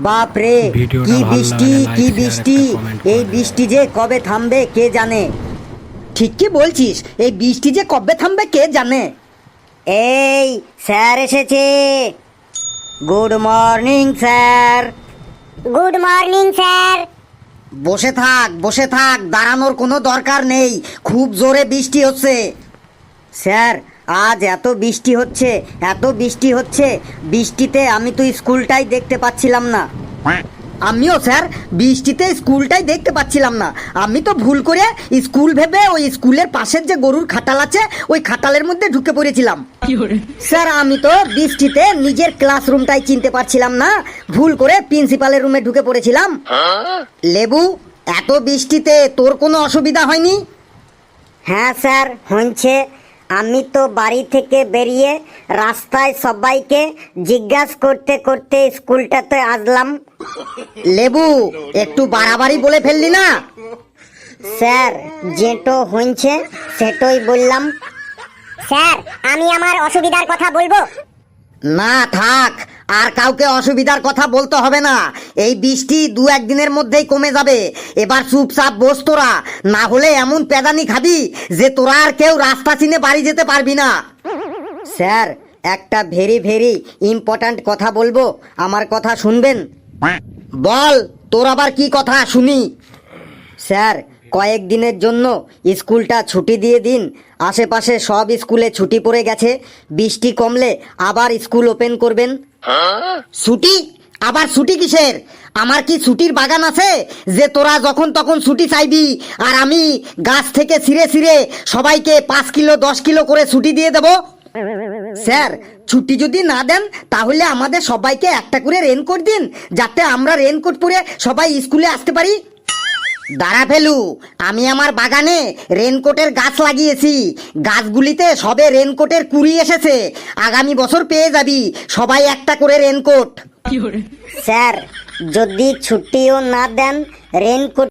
বাপরে, কি বৃষ্টি কি বৃষ্টি! এই বৃষ্টি যে কবে থামবে কে জানে। ঠিক কি বলছিস, এই বৃষ্টি যে কবে থামবে কে জানে। এই স্যার এসেছে। Good morning sir. Good morning sir. বসে থাক বসে থাক, দাঁড়ানোর কোনো দরকার নেই, খুব জোরে বৃষ্টি হচ্ছে। স্যার, আজ এত বৃষ্টি হচ্ছে এত বৃষ্টি হচ্ছে, বৃষ্টিতে আমি তো স্কুলটাই দেখতে পাচ্ছিলাম না। আমিও স্যার, বৃষ্টিতে স্কুলটাই দেখতে পাচ্ছিলাম না। আমি তো ভুল করে স্কুল ভেবে ওই স্কুলের পাশের যে গরুর খাটাল আছে ওই খাটালের মধ্যে ঢুকে পড়েছিলাম। স্যার, আমি তো বৃষ্টিতে নিজের ক্লাসরুমটাই চিনতে পারছিলাম না, ভুল করে প্রিন্সিপালের রুমে ঢুকে পড়েছিলাম। লেবু, এত বৃষ্টিতে তোর কোনো অসুবিধা হয়নি? হ্যাঁ স্যার, হচ্ছে। আমি তো বাড়ি থেকে বেরিয়ে রাস্তায় সবাইকে জিজ্ঞাসা করতে করতে স্কুলটাতে আসলাম। লেবু, একটু বাড়াবাড়ি বলে ফেললি না? স্যার, যেটো হচ্ছে সেটাই বললাম। স্যার, আমি আমার অসুবিধার কথা বলবো? না থাক, আর কাউকে অসুবিধার কথা বলতে হবে না। এই বৃষ্টি দু একদিনের মধ্যেই কমে যাবে। এবার চুপচাপ বস তোরা, না হলে এমন পেদানি খাবি যে তোরা আর কেউ রাস্তা চিনে বাড়ি যেতে পারবি না। স্যার, একটা ভেরি ভেরি ইম্পর্ট্যান্ট কথা বলবো, আমার কথা শুনবেন? বল, তোর আবার কি কথা শুনি। স্যার, কয়েকদিনের জন্য স্কুলটা ছুটি দিয়ে দিন। আশেপাশে সব স্কুলে ছুটি পড়ে গেছে, বৃষ্টি কমলে আবার স্কুল ওপেন করবেন। ছুটি? আবার ছুটি কিসের? আমার কি ছুটির বাগান আছে যে তোরা যখন তখন ছুটি চাইবি আর আমি গাছ থেকে ছিঁড়ে ছিঁড়ে সবাইকে 5 কিলো 10 কিলো করে ছুটি দিয়ে দেব? স্যার, ছুটি যদি না দেন তাহলে আমাদের সবাইকে একটা করে রেনকোট দিন, যাতে আমরা রেনকোট পরে সবাই স্কুলে আসতে পারি। দাঁড়া ফেলু, আমি আমার বাগানে রেনকোটের গাছ লাগিয়েছি, গাছগুলিতে সবে রেনকোটের কুড়ি এসেছে, আগামী বছর পেয়ে যাবি সবাই একটা করে রেনকোট। স্যার, যদি ছুটিও না দেন, রেনকোট